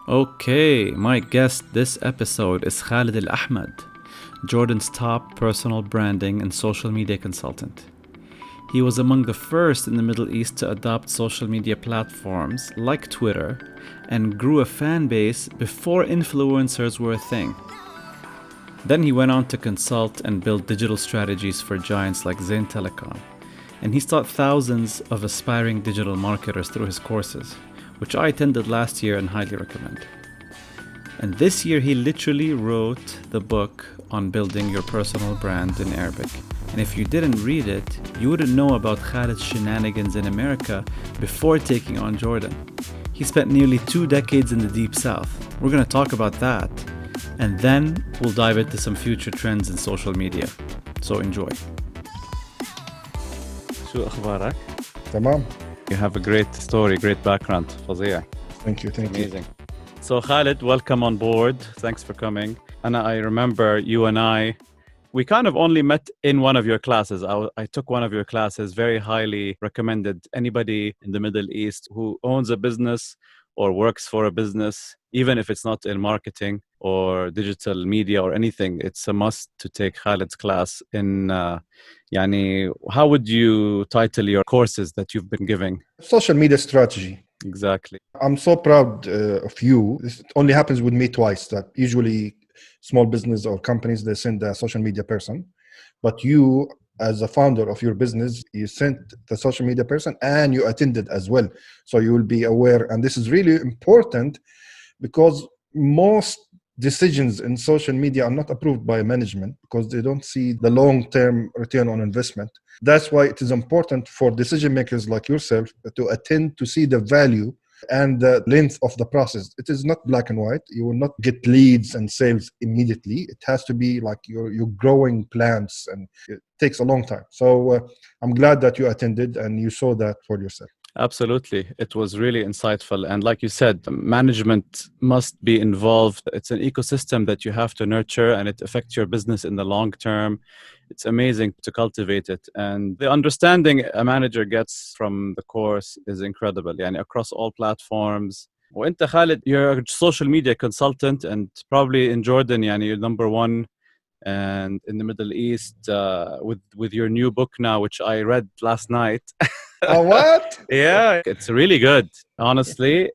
Okay, my guest this episode is Khaled ElAhmad, Jordan's top personal branding and social media consultant. He was among the first in the Middle East to adopt social media platforms like Twitter and grew a fan base before influencers were a thing. Then he went on to consult and build digital strategies for giants like Zain Telecom, and he's taught thousands of aspiring digital marketers through his courses, which I attended last year and highly recommend. And this year he literally wrote the book on building your personal brand in Arabic. And if you didn't read it, you wouldn't know about Khaled's shenanigans in America before taking on Jordan. He spent nearly 2 decades in the Deep South. We're going to talk about that. And then we'll dive into some future trends in social media. So enjoy. شو أخبارك؟ تمام. You have a great story, great background. فظيع. Thank you. Amazing. So Khaled, welcome on board. Thanks for coming. And I remember you and we kind of only met in one of your classes. I took one of your classes, very highly recommended. Anybody in the Middle East who owns a business or works for a business, even if it's not in marketing or digital media or anything, it's a must to take Khaled's class in, how would you title your courses that you've been giving? Social media strategy. Exactly. I'm so proud of you. This only happens with me twice, that usually small business or companies, they send a social media person. But you, as a founder of your business, you sent the social media person and you attended as well. So you will be aware. And this is really important because most decisions in social media are not approved by management because they don't see the long-term return on investment. That's why it is important for decision makers like yourself to attend to see the value and the length of the process. It is not black and white. You will not get leads and sales immediately. It has to be like you're growing plants, and it takes a long time. So I'm glad that you attended and you saw that for yourself. Absolutely. It was really insightful. And like you said, management must be involved. It's an ecosystem that you have to nurture and it affects your business in the long term. It's amazing to cultivate it. And the understanding a manager gets from the course is incredible. Across all platforms. وانت Khaled, you're a social media consultant and probably in Jordan, you're number one. And in the Middle East, with your new book now, which I read last night. Oh, what? Yeah, it's really good. Honestly,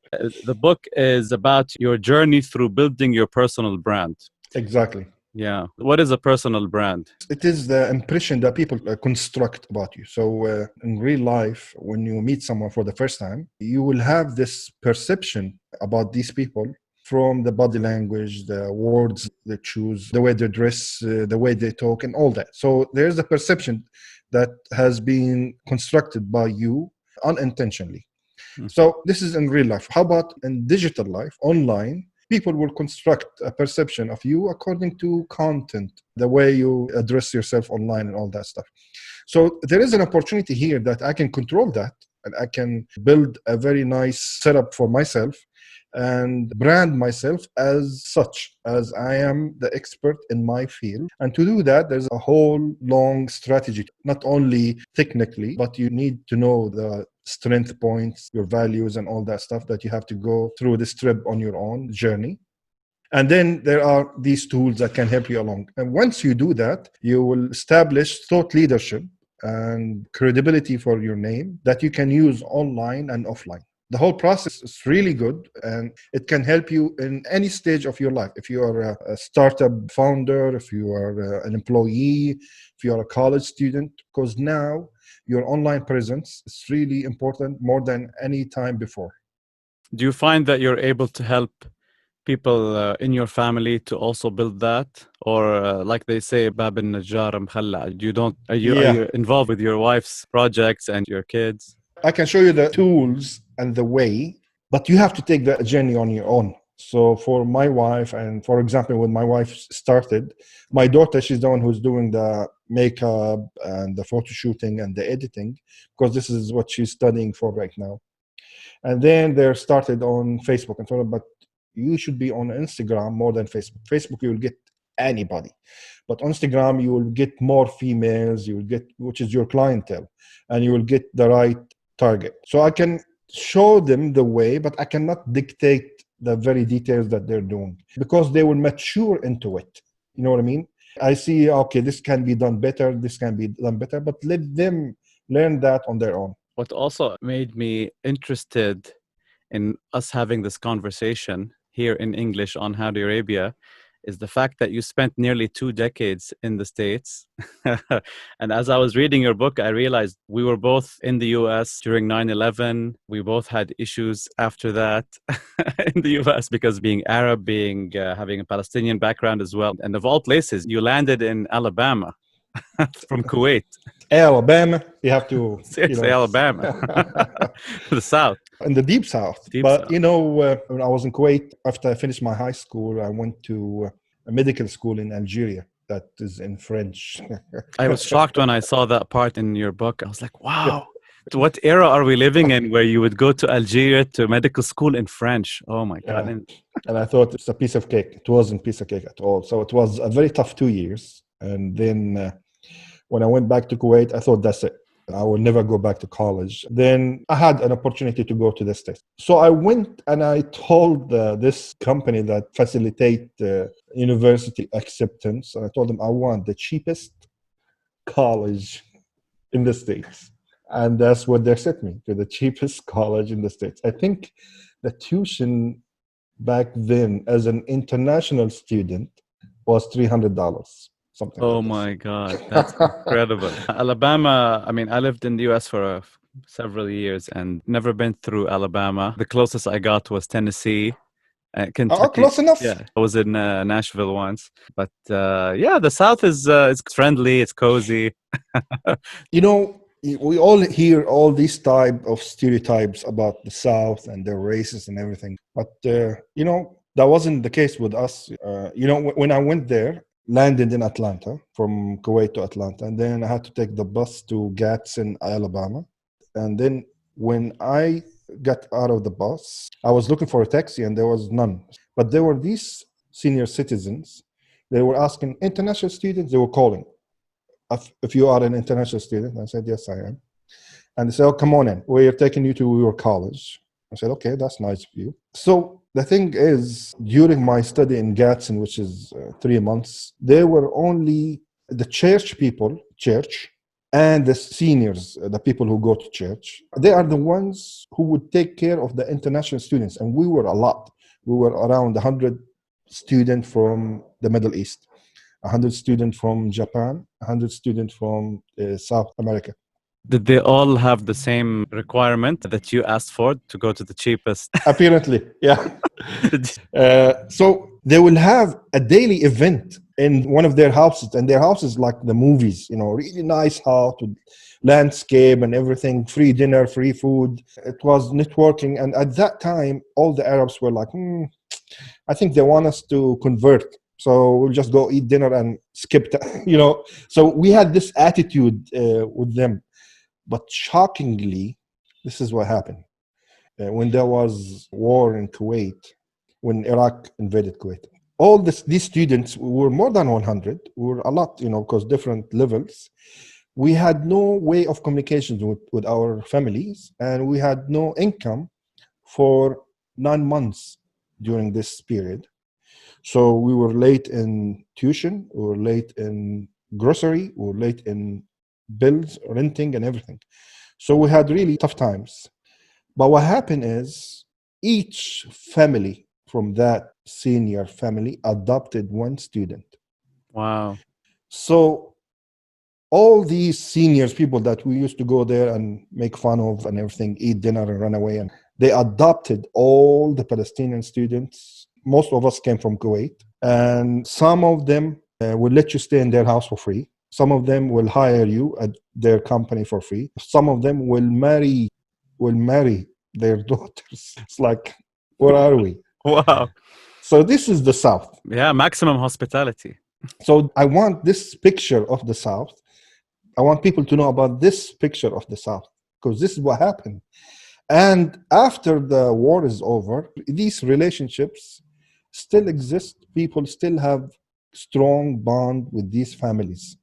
the book is about your journey through building your personal brand. Exactly. Yeah. What is a personal brand? It is the impression that people construct about you. So in real life, when you meet someone for the first time, you will have this perception about these people from the body language, the words they choose, the way they dress, the way they talk, and all that. So there's a perception that has been constructed by you unintentionally. So this is in real life. How about in digital life, online? People will construct a perception of you according to content, the way you address yourself online and all that stuff. So there is an opportunity here that I can control that, and I can build a very nice setup for myself and brand myself as such, as I am the expert in my field. And to do that, there's a whole long strategy, not only technically, but you need to know the strength points, your values, and all that stuff that you have to go through this trip on your own journey. And then there are these tools that can help you along. And once you do that, you will establish thought leadership and credibility for your name that you can use online and offline. The whole process is really good, and it can help you in any stage of your life. If you are a startup founder, if you are an employee, if you are a college student, because now your online presence is really important more than any time before. Do you find that you're able to help people in your family to also build that? Or like they say, Bab al-Najjar mkhalla. Are you involved with your wife's projects and your kids? I can show you the tools and the way, but you have to take the journey on your own. So for my wife, and for example, when my wife started, my daughter, she's the one who's doing the makeup and the photo shooting and the editing, because this is what she's studying for right now. And then they're started on Facebook and so on, but you should be on Instagram more than Facebook. Facebook, you will get anybody. But on Instagram, you will get more females, you will get, which is your clientele, and you will get the right target. So I can show them the way, but I cannot dictate the very details that they're doing, because they will mature into it. You know what I mean? I see, okay, this can be done better, this can be done better, but let them learn that on their own. What also made me interested in us having this conversation here in English on Howdy Arabia is the fact that you spent nearly 2 decades in the States. And as I was reading your book, I realized we were both in the US during 9/11. We both had issues after that in the US because being Arab, having a Palestinian background as well. And of all places, you landed in Alabama from Kuwait. Alabama, you have to, Seriously, Alabama, the South. in the deep south. Deep But South. when I was in Kuwait, after I finished my high school, I went to a medical school in Algeria that is in French. I was shocked when I saw that part in your book. I was like, wow, what era are we living in where you would go to Algeria to medical school in French? Oh my God. And I thought it's a piece of cake. It wasn't a piece of cake at all. So it was a very tough 2 years. And then when I went back to Kuwait, I thought that's it. I will never go back to college. Then I had an opportunity to go to the States. So I went and I told this company that facilitate university acceptance. And I told them I want the cheapest college in the States. And that's what they sent me, to the cheapest college in the States. I think the tuition back then as an international student was $300. Something Oh like my God, that's incredible. Alabama, I mean, I lived in the US for several years and never been through Alabama. The closest I got was Tennessee, Kentucky. Close enough. Yeah, I was in Nashville once. But yeah, the South is it's friendly, it's cozy. We all hear all these type of stereotypes about the South and their races and everything. But, that wasn't the case with us. When I went there, landed in Atlanta, from Kuwait to Atlanta, and then I had to take the bus to Gadsden, Alabama. And then when I got out of the bus, I was looking for a taxi and there was none. But there were these senior citizens. They were asking international students, they were calling. If you are an international student, I said, yes, I am. And they said, oh, come on in. We're taking you to your college. I said, okay, that's nice of you. So the thing is, during my study in Gadsden, which is 3 months, there were only the church, and the seniors, the people who go to church. They are the ones who would take care of the international students. And we were a lot. We were around 100 students from the Middle East, 100 students from Japan, 100 students from South America. Did they all have the same requirement that you asked for to go to the cheapest? Apparently, yeah. So they will have a daily event in one of their houses, and their houses like the movies, really nice house with landscape and everything, free dinner, free food. It was networking. And at that time, all the Arabs were like, I think they want us to convert. So we'll just go eat dinner and skip, So we had this attitude with them. But shockingly, this is what happened. When there was war in Kuwait, when Iraq invaded Kuwait, all these students were more than 100, were a lot, because different levels. We had no way of communication with our families, and we had no income for 9 months during this period. So we were late in tuition, we were late in grocery, we were late in bills, renting, and everything. So we had really tough times. But what happened is each family from that senior family adopted one student. Wow. So all these seniors, people that we used to go there and make fun of and everything, eat dinner and run away, and they adopted all the Palestinian students. Most of us came from Kuwait, and some of them will let you stay in their house for free. Some of them will hire you at their company for free. Some of them will marry their daughters. It's like, where are we? Wow. So this is the South. Yeah, maximum hospitality. So I want this picture of the South. I want people to know about this picture of the South, because this is what happened. And after the war is over, these relationships still exist. People still have strong bond with these families.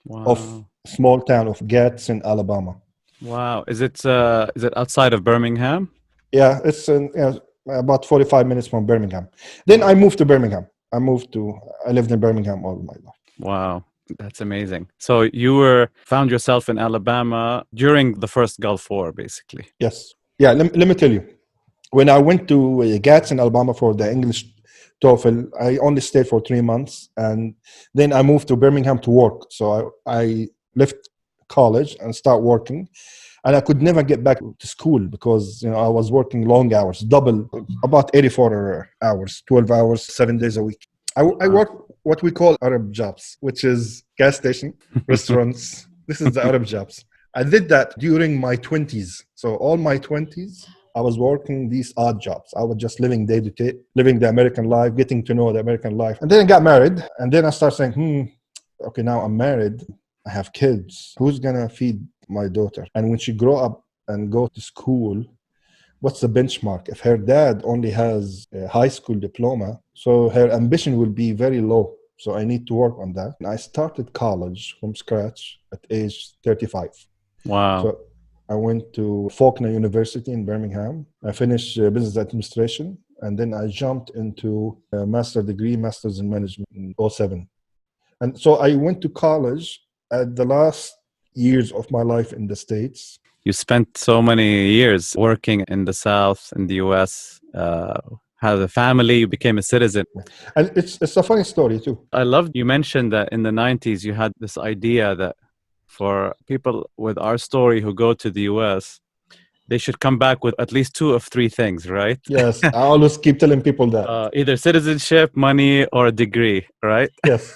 Wow. Of small town of Gadsden, Alabama. Wow. Is it outside of Birmingham? Yeah, it's about 45 minutes from Birmingham. Then I moved to Birmingham. I lived in Birmingham all my life. Wow, that's amazing. So you found yourself in Alabama during the first Gulf War, basically. Yes. Yeah, let me tell you. When I went to Gadsden, Alabama for the English TOEFL, I only stayed for 3 months. And then I moved to Birmingham to work. So I left college and start working. And I could never get back to school because I was working long hours, double, about 84 hours, 12 hours, 7 days a week. I work what we call Arab jobs, which is gas station, restaurants. This is the Arab jobs. I did that during my 20s. So all my 20s, I was working these odd jobs. I was just living day to day, living the American life, getting to know the American life. And then I got married. And then I started saying, okay, now I'm married. I have kids. Who's going to feed my daughter? And when she grow up and go to school, what's the benchmark? If her dad only has a high school diploma, so her ambition will be very low. So I need to work on that. And I started college from scratch at age 35. Wow. So I went to Faulkner University in Birmingham. I finished business administration, and then I jumped into a master's in management in '07. And so I went to college at the last years of my life in the States. You spent so many years working in the South, in the US, had a family, you became a citizen. And it's a funny story too. I loved you mentioned that in the 90s you had this idea that for people with our story who go to the US, they should come back with at least 2 of 3 things, right? Yes, I always keep telling people that. Either citizenship, money, or a degree, right? Yes.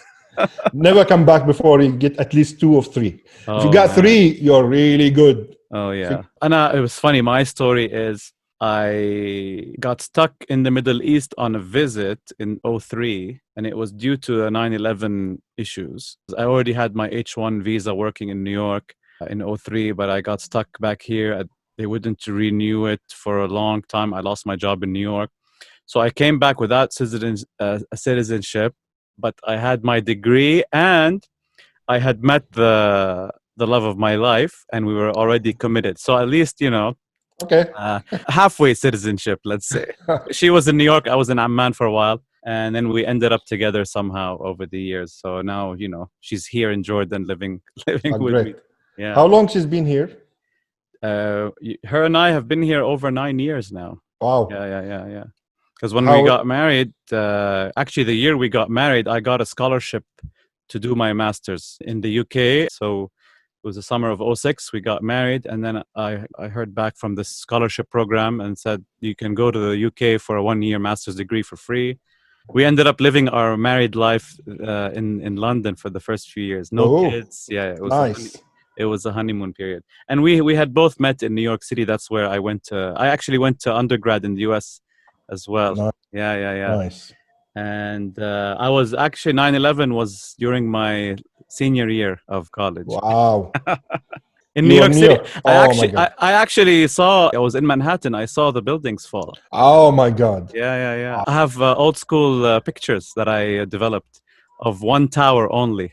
Never come back before you get at least 2 of 3. If you got man. 3, you're really good. Oh, yeah. And it was funny. My story is I got stuck in the Middle East on a visit in '03, and it was due to the 9/11 issues. I already had my H-1 visa working in New York in '03, but I got stuck back here. They wouldn't renew it for a long time. I lost my job in New York. So I came back without citizenship, but I had my degree and I had met the love of my life, and we were already committed. So at least, Okay. halfway citizenship, let's say. She was in New York, I was in Amman for a while, and then we ended up together somehow over the years. So now, she's here in Jordan living with great. me. Yeah. How long she's been here? Her and I have been here over 9 years now. Wow. Yeah. Because when we got married, actually the year we got married, I got a scholarship to do my master's in the UK. So it was the summer of '06. We got married, and then I heard back from this scholarship program and said you can go to the UK for a 1-year master's degree for free. We ended up living our married life in London for the first few years. No kids. Yeah, it was nice. It was a honeymoon period, and we had both met in New York City. That's where I went to. I actually went to undergrad in the US as well. Nice. Yeah. Nice. And I was actually 9/11 was during my senior year of college. Wow. In New York City. I actually saw, I was in Manhattan. I saw the buildings fall. Oh my God. Yeah. Wow. I have old school pictures that I developed of one tower only.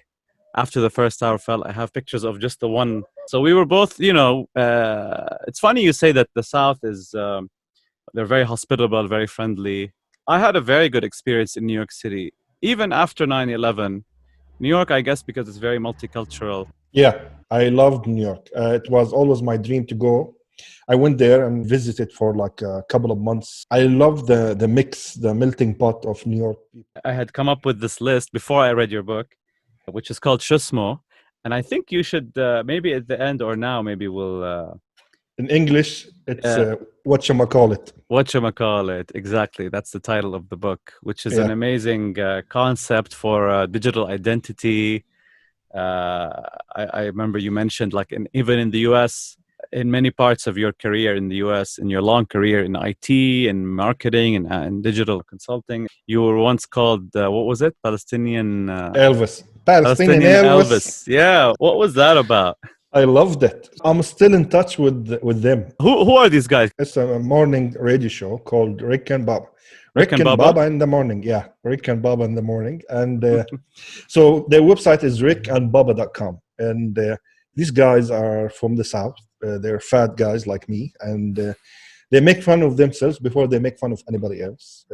After the first tower fell, I have pictures of just the one. So we were both, it's funny you say that the South is, they're very hospitable, very friendly. I had a very good experience in New York City, even after 9/11. New York, I guess, because it's very multicultural. Yeah, I loved New York. It was always my dream to go. I went there and visited for like a couple of months. I love the mix, the melting pot of New York people. I had come up with this list before I read your book, which is called Shusmo. And I think you should, maybe at the end or now, maybe we'll... in English, it's whatchamacallit. Whatchamacallit, exactly. That's the title of the book, which is an amazing concept for digital identity. I remember you mentioned, like, even in the US, in many parts of your career in the US, in your long career in IT and marketing and digital consulting, you were once called, what was it? Palestinian... Elvis. Palestinian Elvis. Yeah. What was that about? I loved it. I'm still in touch with them. Who are these guys? It's a morning radio show called Rick and Baba. Rick and Baba in the morning. Yeah, Rick and Baba in the morning. And so their website is rickandbaba.com. And these guys are from the South. They're fat guys like me. And They make fun of themselves before they make fun of anybody else.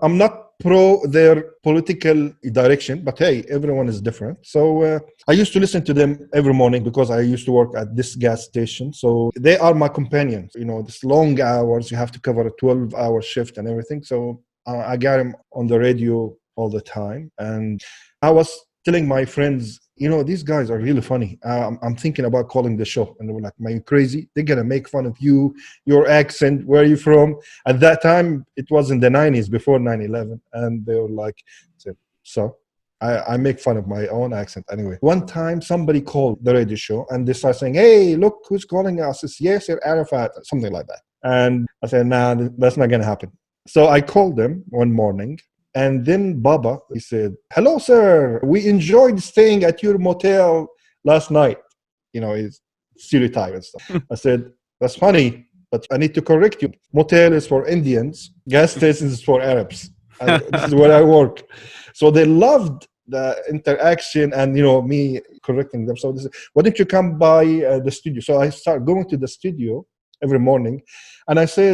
I'm not pro their political direction, but hey, everyone is different. So I used to listen to them every morning because I used to work at this gas station. So they are my companions. You know, this long hours, you have to cover a 12-hour shift and everything. So I got them on the radio all the time. And I was telling my friends, you know, these guys are really funny. I'm thinking about calling the show. And they were like, "Are you crazy? They're going to make fun of you, your accent, where are you from?" At that time, it was in the 90s before 9/11. And they were like, so I make fun of my own accent anyway. One time, somebody called the radio show and they started saying, "Hey, look who's calling us. It's Yasser Arafat," something like that. And I said, "Nah, that's not going to happen." So I called them one morning. And then Baba, he said, "Hello, sir. We enjoyed staying at your motel last night." You know, his stereotype and stuff. I said, "That's funny, but I need to correct you. Motel is for Indians. Gas stations is for Arabs. And this is where I work." So they loved the interaction and, you know, me correcting them. So they said, "Why don't you come by the studio?" So I start going to the studio every morning. And I say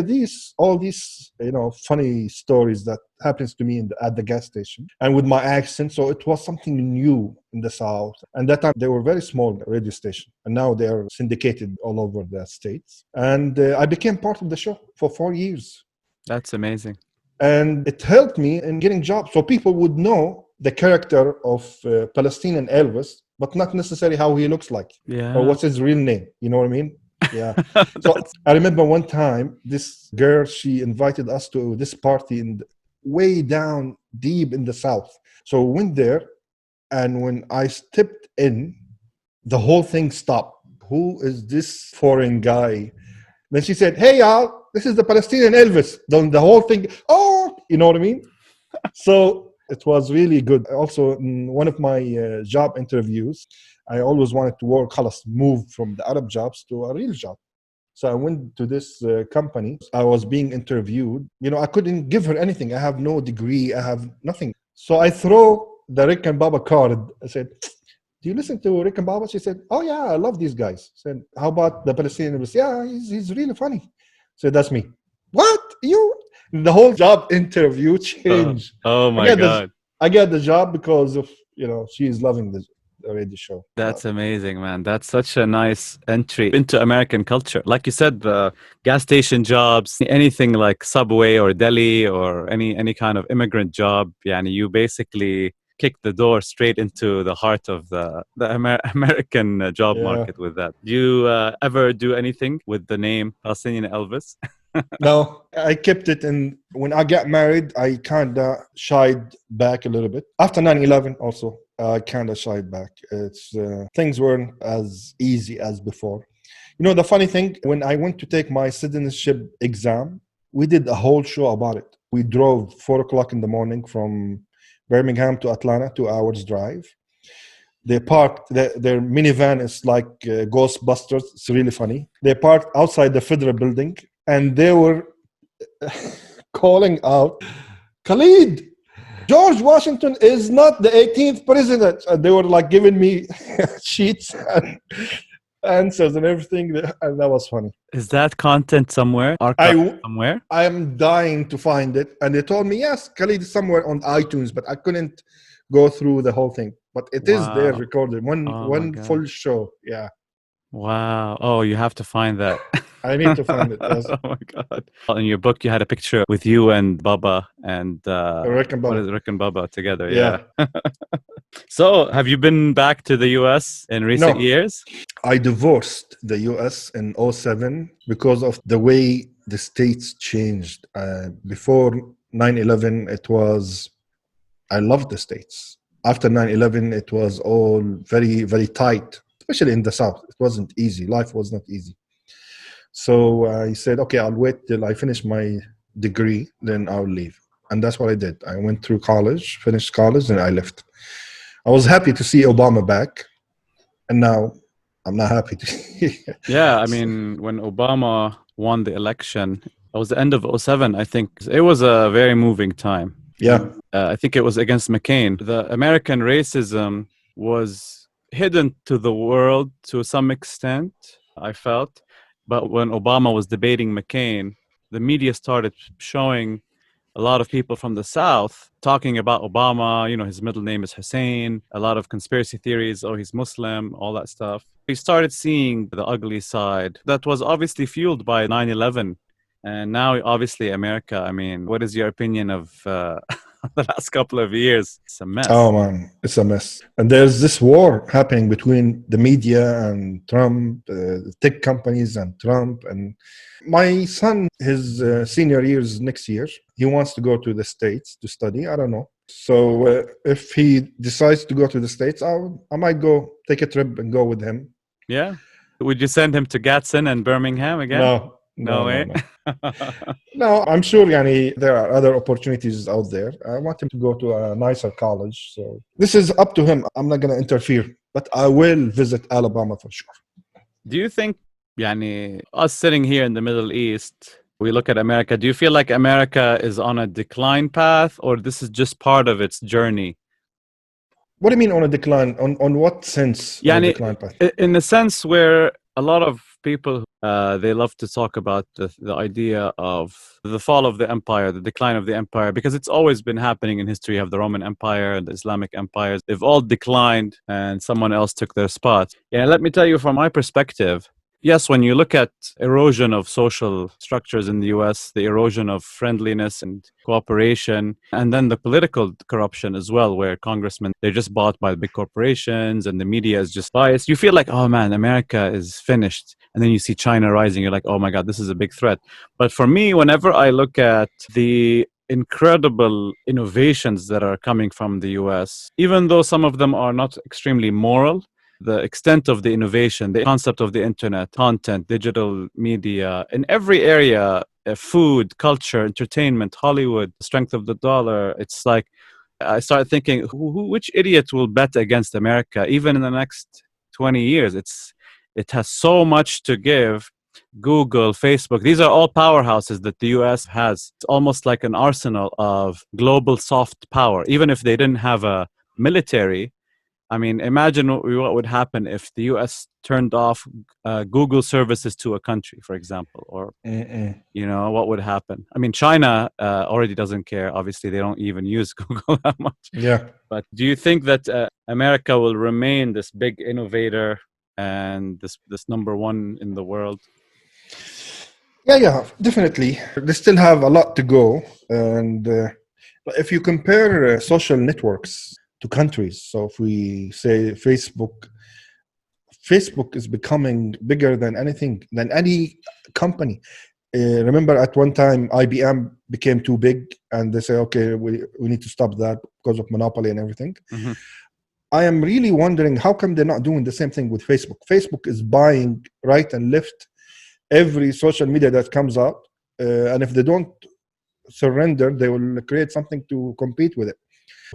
all these, you know, funny stories that happens to me at the gas station and with my accent. So it was something new in the South. And that time they were very small radio station. And now they are syndicated all over the States. And I became part of the show for 4 years. That's amazing. And it helped me in getting jobs. So people would know the character of Palestinian Elvis, but not necessarily how he looks like or what's his real name. You know what I mean? Yeah. So I remember one time this girl, she invited us to this party way down deep in the South. So we went there, and when I stepped in, the whole thing stopped. Who is this foreign guy? Then she said, "Hey, y'all, this is the Palestinian Elvis." Then the whole thing, oh, you know what I mean? So it was really good. Also, in one of my job interviews, I always wanted to move from the Arab jobs to a real job. So I went to this company. I was being interviewed. You know, I couldn't give her anything. I have no degree. I have nothing. So I throw the Rick and Baba card. I said, "Do you listen to Rick and Baba?" She said, "Oh, yeah, I love these guys." I said, "How about the Palestinian?" "Yeah, he's really funny." So that's me. "What? You?" The whole job interview changed. Oh my God. I got the job because of, you know, she's loving the radio show. That's amazing, man. That's such a nice entry into American culture. Like you said, the gas station jobs, anything like Subway or deli or any kind of immigrant job, yeah, and you basically kick the door straight into the heart of the American job market with that. Do you ever do anything with the name Palestinian Elvis? No, I kept it. And when I got married, I kind of shied back a little bit. After 9/11 also, I kind of shied back. It's things weren't as easy as before. You know, the funny thing, when I went to take my citizenship exam, we did a whole show about it. We drove 4 o'clock in the morning from Birmingham to Atlanta, 2 hours drive. They parked, their minivan is like Ghostbusters. It's really funny. They parked outside the federal building and they were calling out, "Khaled, George Washington is not the 18th president." And they were like giving me sheets and answers and everything. And that was funny. Is that content somewhere? Archived somewhere? I'm dying to find it. And they told me, yes, Khaled is somewhere on iTunes, but I couldn't go through the whole thing. But it is there recorded. One full show. Yeah. Wow. Oh, you have to find that. I need to find it. Yes. Oh my God. In your book, you had a picture with you and Baba and Rick and Baba. what is Rick and Baba together? Yeah. So, have you been back to the US in recent years? I divorced the US in 2007 because of the way the states changed. Before 9/11, I loved the states. After 9/11, it was all very, very tight, especially in the South. It wasn't easy. Life was not easy. So I said, okay, I'll wait till I finish my degree, then I'll leave. And that's what I did. I went through college, finished college, and I left. I was happy to see Obama back. And now I'm not happy to. Yeah, I mean, when Obama won the election, it was the end of 2007, I think. It was a very moving time. Yeah. I think it was against McCain. The American racism was hidden to the world to some extent, I felt. But when Obama was debating McCain, the media started showing a lot of people from the South talking about Obama. You know, his middle name is Hussein. A lot of conspiracy theories. Oh, he's Muslim, all that stuff. We started seeing the ugly side that was obviously fueled by 9/11. And now, obviously, America. I mean, what is your opinion of the last couple of years? It's a mess. Oh man, it's a mess. And there's this war happening between the media and Trump, the tech companies and Trump. And my son, his senior years next year, he wants to go to the States to study. I don't know. So if he decides to go to the States, I might go take a trip and go with him. Yeah. Would you send him to Gadsden and Birmingham again? No, No way. No, I'm sure there are other opportunities out there. I want him to go to a nicer college. So this is up to him. I'm not going to interfere, but I will visit Alabama for sure. Do you think, us sitting here in the Middle East, we look at America, do you feel like America is on a decline path, or this is just part of its journey? What do you mean on a decline? On what sense? On a decline path? In the sense where a lot of people, they love to talk about the idea of the fall of the empire, the decline of the empire, because it's always been happening in history. You have the Roman Empire, the Islamic empires. They've all declined and someone else took their spot. Yeah, let me tell you from my perspective, yes, when you look at erosion of social structures in the US, the erosion of friendliness and cooperation, and then the political corruption as well, where congressmen, they're just bought by the big corporations and the media is just biased. You feel like, oh man, America is finished. And then you see China rising. You're like, oh my God, this is a big threat. But for me, whenever I look at the incredible innovations that are coming from the US, even though some of them are not extremely moral, the extent of the innovation, the concept of the internet, content, digital media, in every area, food, culture, entertainment, Hollywood, strength of the dollar, it's like, I started thinking, which idiot will bet against America, even in the next 20 years? It has so much to give. Google, Facebook, these are all powerhouses that the US has. It's almost like an arsenal of global soft power. Even if they didn't have a military, I mean, imagine what would happen if the US turned off Google services to a country, for example, or, what would happen? I mean, China already doesn't care. Obviously, they don't even use Google that much. Yeah. But do you think that America will remain this big innovator and this number one in the world? Yeah, definitely. They still have a lot to go. And if you compare social networks to countries, so if we say Facebook is becoming bigger than any company. Remember at one time IBM became too big and they say, okay, we need to stop that because of monopoly and everything. Mm-hmm. I am really wondering how come they're not doing the same thing with Facebook. Facebook is buying right and left every social media that comes out, and if they don't surrender, they will create something to compete with it.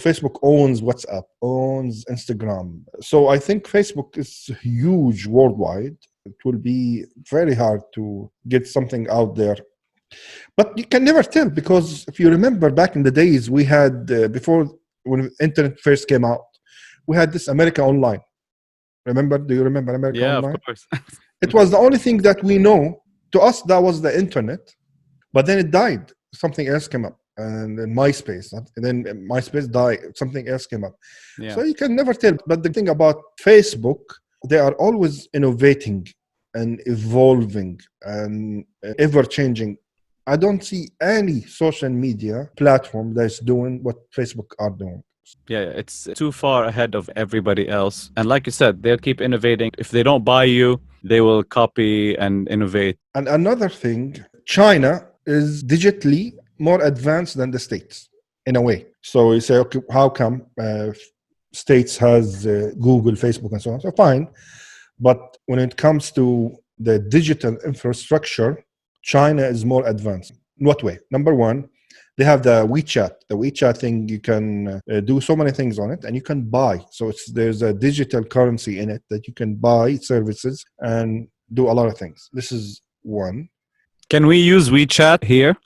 Facebook owns WhatsApp, owns Instagram. So I think Facebook is huge worldwide. It will be very hard to get something out there. But you can never tell, because if you remember back in the days, we had, before when internet first came out, we had this America Online. Remember? Do you remember America Online? Yeah, of course. It was the only thing that we know. To us, that was the internet. But then it died. Something else came up. And then MySpace. And then MySpace died. Something else came up. Yeah. So you can never tell. But the thing about Facebook, they are always innovating and evolving and ever-changing. I don't see any social media platform that's doing what Facebook are doing. Yeah, it's too far ahead of everybody else. And like you said, they'll keep innovating. If they don't buy you, they will copy and innovate. And another thing, China is digitally more advanced than the States in a way. So you say, okay, how come States has Google, Facebook, and so on? So fine. But when it comes to the digital infrastructure, China is more advanced. In what way? Number one, they have the WeChat. The WeChat thing, you can do so many things on it, and you can buy. So there's a digital currency in it that you can buy services and do a lot of things. This is one. Can we use WeChat here?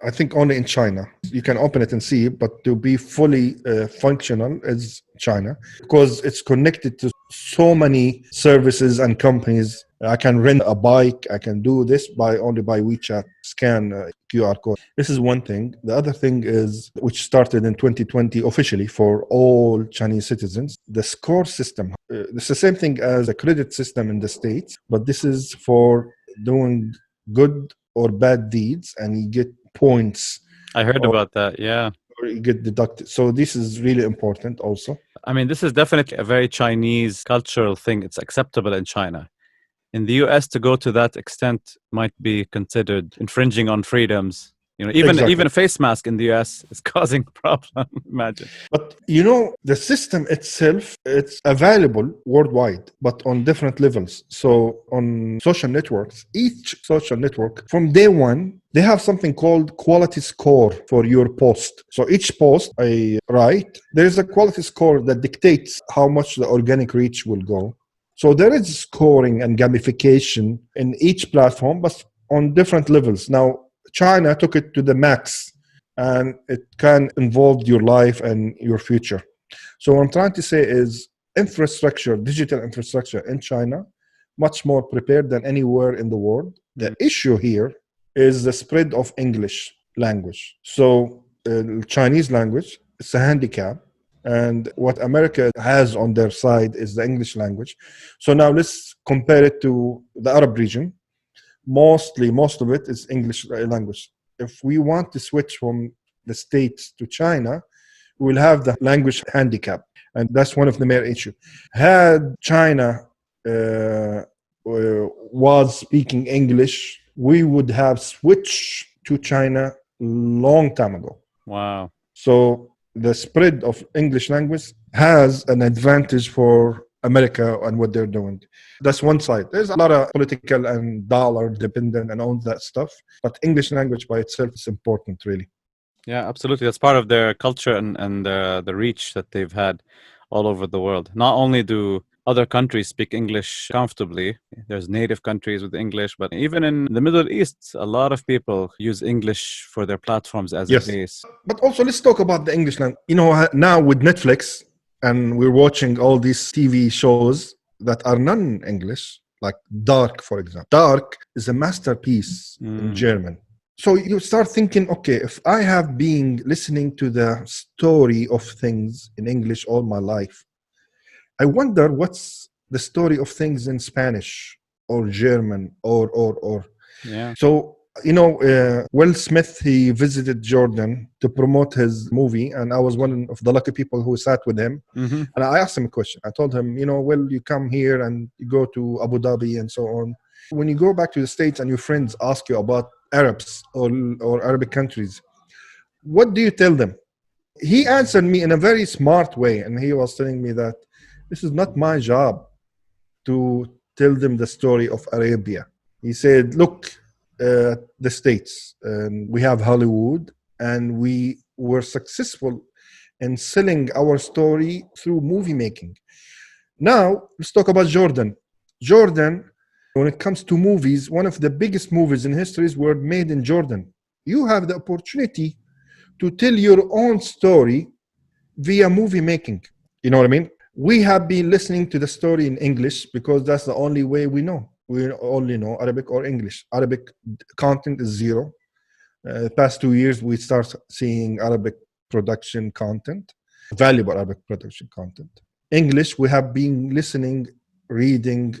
I think only in China. You can open it and see it, but to be fully functional is China, because it's connected to so many services and companies I can rent a bike. I can do this only by WeChat, scan QR code. This is one thing. The other thing is, which started in 2020 officially for all Chinese citizens, the score system. It's the same thing as a credit system in the States, but this is for doing good or bad deeds, and you get points I heard or, about that. Yeah. or you get deducted. So this is really important also. I mean, this is definitely a very Chinese cultural thing. It's acceptable in China. In the US, to go to that extent might be considered infringing on freedoms. You know, even a face mask in the US is causing a problem. Imagine. But the system itself, it's available worldwide, but on different levels. So on social networks, each social network from day one, they have something called quality score for your post. So each post I write, there's a quality score that dictates how much the organic reach will go. So there is scoring and gamification in each platform, but on different levels. Now, China took it to the max, and it can involve your life and your future. So what I'm trying to say is digital infrastructure in China, much more prepared than anywhere in the world. The issue here is the spread of English language. So Chinese language, it's a handicap. And what America has on their side is the English language. So now let's compare it to the Arab region. Most of it is English language. If we want to switch from the States to China, we'll have the language handicap. And that's one of the main issues. Had China was speaking English, we would have switched to China long time ago. Wow. So the spread of English language has an advantage for America and what they're doing. That's one side. There's a lot of political and dollar dependent and all that stuff, but English language by itself is important, really. Yeah, absolutely. That's part of their culture and the reach that they've had all over the world. Not only do other countries speak English comfortably, there's native countries with English, but even in the Middle East, a lot of people use English for their platforms as a base. But also, let's talk about the English language. Now with Netflix, and we're watching all these TV shows that are non-English, like Dark, for example. Dark is a masterpiece in German. So you start thinking, okay, if I have been listening to the story of things in English all my life, I wonder what's the story of things in Spanish or German or. Yeah. So, Will Smith, he visited Jordan to promote his movie, and I was one of the lucky people who sat with him. Mm-hmm. And I asked him a question. I told him, Will, you come here and you go to Abu Dhabi and so on. When you go back to the States and your friends ask you about Arabs or Arabic countries, what do you tell them? He answered me in a very smart way, and he was telling me that this is not my job to tell them the story of Arabia. He said, look, the States, and we have Hollywood, and we were successful in selling our story through movie making. Now, let's talk about Jordan. Jordan, when it comes to movies, one of the biggest movies in history were made in Jordan. You have the opportunity to tell your own story via movie making. You know what I mean? We have been listening to the story in English because that's the only way we know. We only know Arabic or English. Arabic content is zero. The past 2 years, we start seeing Arabic production content, valuable Arabic production content. English, we have been listening, reading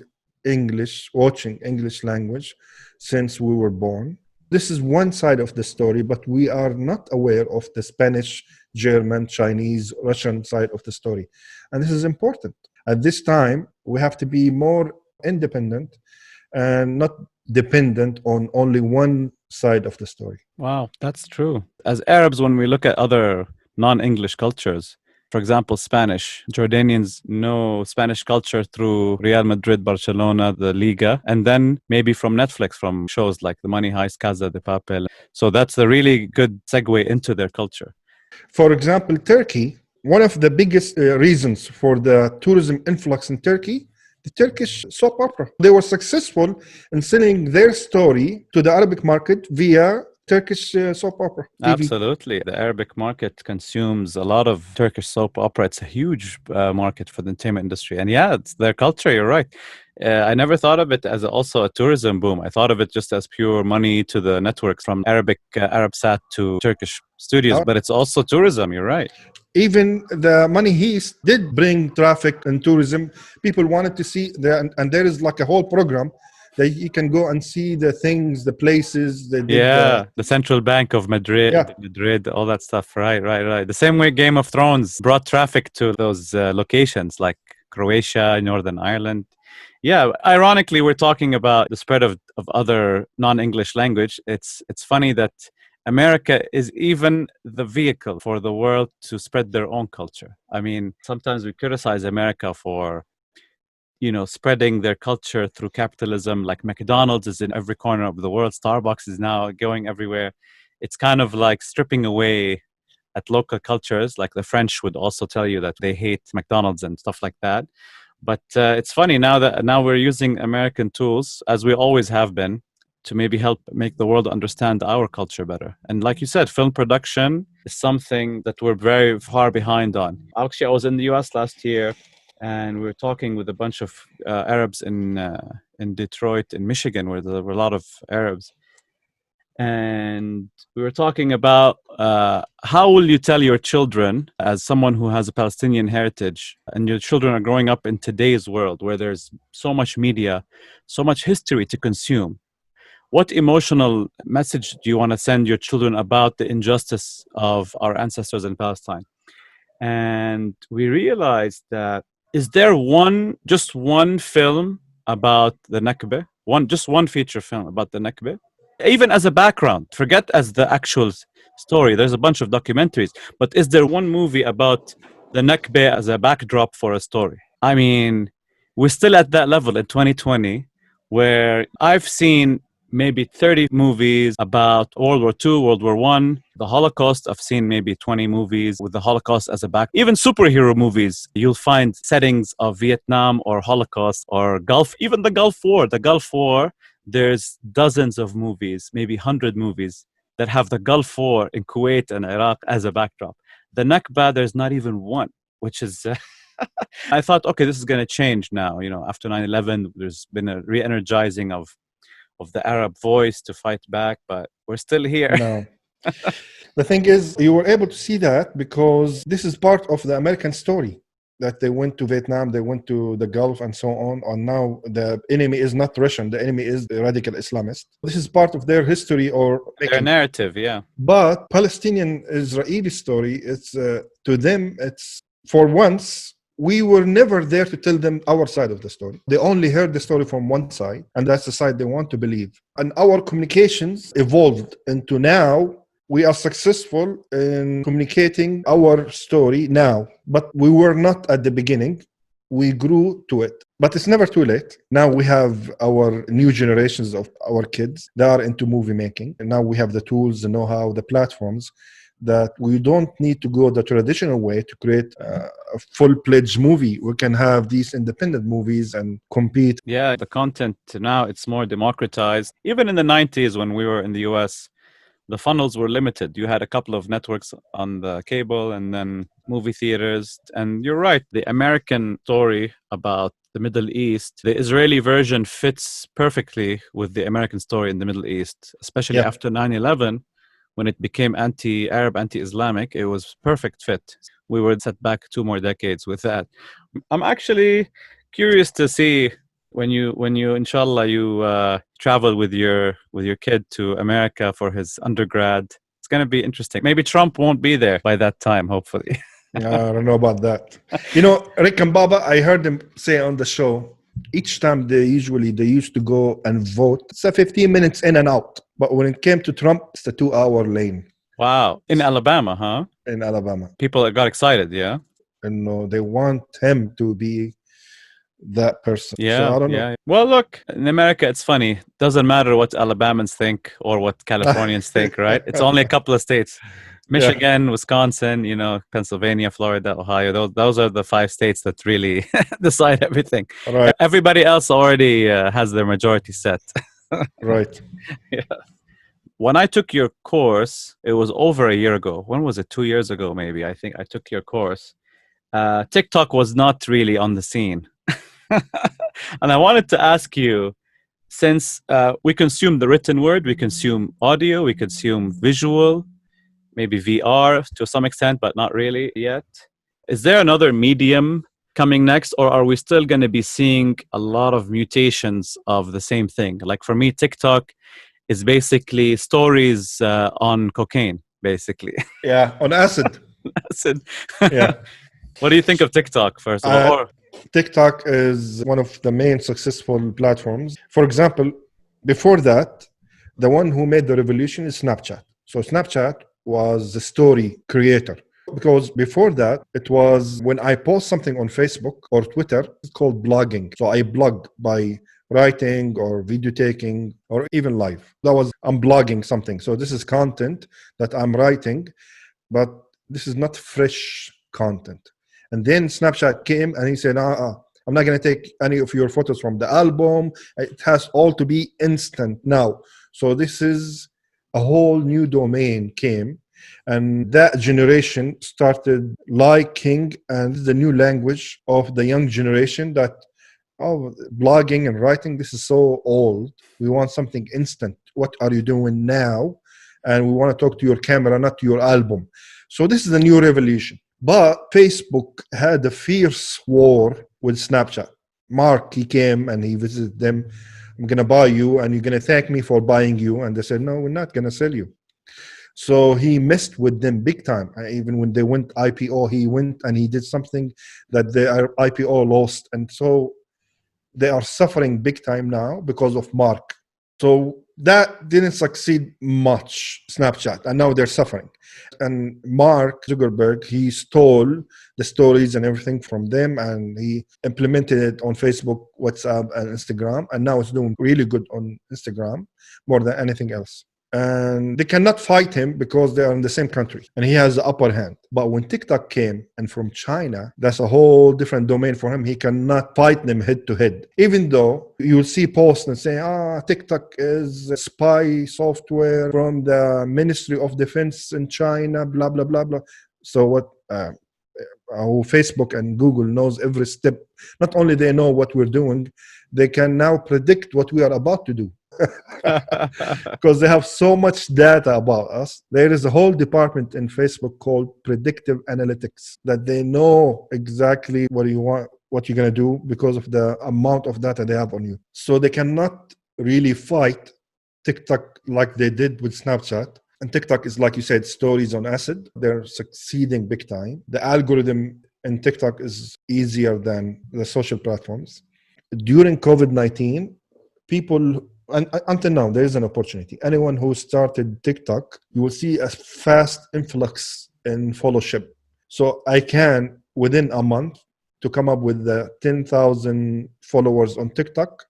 English, watching English language since we were born. This is one side of the story, but we are not aware of the Spanish, German, Chinese, Russian side of the story. And this is important. At this time, we have to be more independent and not dependent on only one side of the story. Wow, that's true. As Arabs, when we look at other non-English cultures, for example, Spanish, Jordanians know Spanish culture through Real Madrid, Barcelona, the Liga, and then maybe from Netflix, from shows like The Money Heist, Casa de Papel. So that's a really good segue into their culture. For example, Turkey, one of the biggest reasons for the tourism influx in Turkey, the Turkish soap opera. They were successful in selling their story to the Arabic market via Turkish soap opera. TV. Absolutely. The Arabic market consumes a lot of Turkish soap opera. It's a huge market for the entertainment industry. And yeah, it's their culture. You're right. I never thought of it as also a tourism boom. I thought of it just as pure money to the networks from Arabic, Arabsat to Turkish studios, but it's also tourism. You're right. Even the money heist did bring traffic and tourism. People wanted to see and there is like a whole program that you can go and see the things, the places they did. The Central Bank of Madrid, Yeah. Madrid, all that stuff. Right. The same way Game of Thrones brought traffic to those locations like Croatia, Northern Ireland. Yeah, ironically, we're talking about the spread of other non-English language. It's funny that America is even the vehicle for the world to spread their own culture. I mean, sometimes we criticize America for, spreading their culture through capitalism. Like McDonald's is in every corner of the world. Starbucks is now going everywhere. It's kind of like stripping away at local cultures. Like the French would also tell you that they hate McDonald's and stuff like that. But it's funny now we're using American tools, as we always have been, to maybe help make the world understand our culture better. And like you said, film production is something that we're very far behind on. Actually, I was in the US last year, and we were talking with a bunch of Arabs in Detroit, in Michigan, where there were a lot of Arabs. And we were talking about how will you tell your children, as someone who has a Palestinian heritage, and your children are growing up in today's world where there's so much media, so much history to consume. What emotional message do you want to send your children about the injustice of our ancestors in Palestine? And we realized that, is there just one film about the Nakba? Just one feature film about the Nakba? Even as a background, forget as the actual story. There's a bunch of documentaries, but is there one movie about the Nakba as a backdrop for a story? I mean, we're still at that level in 2020, where I've seen maybe 30 movies about World War II, World War I, the Holocaust. I've seen maybe 20 movies with the Holocaust as a back. Even superhero movies, you'll find settings of Vietnam or Holocaust or Gulf, even the Gulf War. The Gulf War, there's dozens of movies, maybe 100 movies that have the Gulf War in Kuwait and Iraq as a backdrop. The Nakba, there's not even one, which is... I thought, okay, this is going to change now. After 9/11, there's been a re-energizing of the Arab voice to fight back, but we're still here. No. The thing is, you were able to see that because this is part of the American story, that they went to Vietnam, they went to the Gulf and so on. And now the enemy is not Russian, the enemy is the radical Islamist. This is part of their history or their narrative, yeah. But Palestinian Israeli story, it's to them, it's for once, we were never there to tell them our side of the story. They only heard the story from one side, and that's the side they want to believe. And our communications evolved into now we are successful in communicating our story now, but we were not at the beginning. We grew to it, but it's never too late. Now we have our new generations of our kids that are into movie making. And now we have the tools, the know-how, the platforms that we don't need to go the traditional way to create a full-fledged movie. We can have these independent movies and compete. Yeah, the content now, it's more democratized. Even in the 90s when we were in the US, the funnels were limited. You had a couple of networks on the cable and then movie theaters. And you're right, the American story about the Middle East, the Israeli version fits perfectly with the American story in the Middle East, especially after 9/11. When it became anti-Arab, anti-Islamic, it was perfect fit. We were set back 2 more decades with that. I'm actually curious to see when you inshallah you travel with your kid to America for his undergrad. It's going to be interesting. Maybe Trump won't be there by that time, hopefully. I don't know about that. Rick and Baba, I heard them say on the show, each time they used to go and vote. It's a 15 minutes in and out. But when it came to Trump, it's a 2-hour lane. Wow. In Alabama, huh? In Alabama. People got excited, yeah? And they want him to be that person. Yeah, so I don't know. Well, look, in America, it's funny. Doesn't matter what Alabamans think or what Californians think, right? It's only a couple of states. Michigan, Wisconsin, Pennsylvania, Florida, Ohio. Those are the 5 states that really decide everything. Right. Everybody else already has their majority set. Right. Yeah. When I took your course, it was over a year ago. When was it? 2 years ago, maybe. I think I took your course. TikTok was not really on the scene. And I wanted to ask you, since we consume the written word, we consume audio, we consume visual, maybe VR to some extent, but not really yet. Is there another medium coming next, or are we still going to be seeing a lot of mutations of the same thing? Like for me, TikTok is basically stories on cocaine, basically. Yeah, on acid. Acid. Yeah. What do you think of TikTok, first of all? Uh, Or TikTok is one of the main successful platforms. For example, before that, the one who made the revolution is Snapchat. So Snapchat was the story creator. Because before that, it was when I post something on Facebook or Twitter, it's called blogging. So I blog by writing or video taking or even live. I'm blogging something. So this is content that I'm writing, but this is not fresh content. And then Snapchat came and he said, I'm not going to take any of your photos from the album. It has all to be instant now. So this is a whole new domain came. And that generation started liking, and the new language of the young generation that, oh, blogging and writing, this is so old. We want something instant. What are you doing now? And we want to talk to your camera, not to your album. So this is a new revolution. But Facebook had a fierce war with Snapchat. Mark, he came and he visited them. I'm going to buy you and you're going to thank me for buying you. And they said, no, we're not going to sell you. So he messed with them big time. Even when they went IPO, he went and he did something that their IPO lost. And so they are suffering big time now because of Mark. So that didn't succeed much, Snapchat, and now they're suffering. And Mark Zuckerberg, he stole the stories and everything from them, and he implemented it on Facebook, WhatsApp, and Instagram. And now it's doing really good on Instagram more than anything else. And they cannot fight him because they are in the same country and he has the upper hand. But when TikTok came and from China, that's a whole different domain for him. He cannot fight them head to head, even though you'll see posts and say, TikTok is a spy software from the Ministry of Defense in China, blah, blah, blah, blah. So what Facebook and Google knows every step. Not only they know what we're doing, they can now predict what we are about to do. Because they have so much data about us. There is a whole department in Facebook called predictive analytics that they know exactly what you want, what you're going to do because of the amount of data they have on you. So they cannot really fight TikTok like they did with Snapchat. And TikTok is, like you said, stories on acid. They're succeeding big time. The algorithm in TikTok is easier than the social platforms. During COVID-19, people, and until now, there is an opportunity. Anyone who started TikTok, you will see a fast influx in followership. So I can, within a month, to come up with the 10,000 followers on TikTok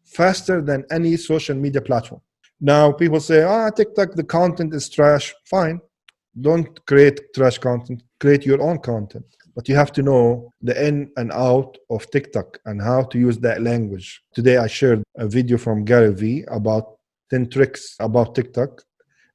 faster than any social media platform. Now, people say, TikTok, the content is trash. Fine. Don't create trash content. Create your own content. But you have to know the in and out of TikTok and how to use that language. Today, I shared a video from Gary Vee about 10 tricks about TikTok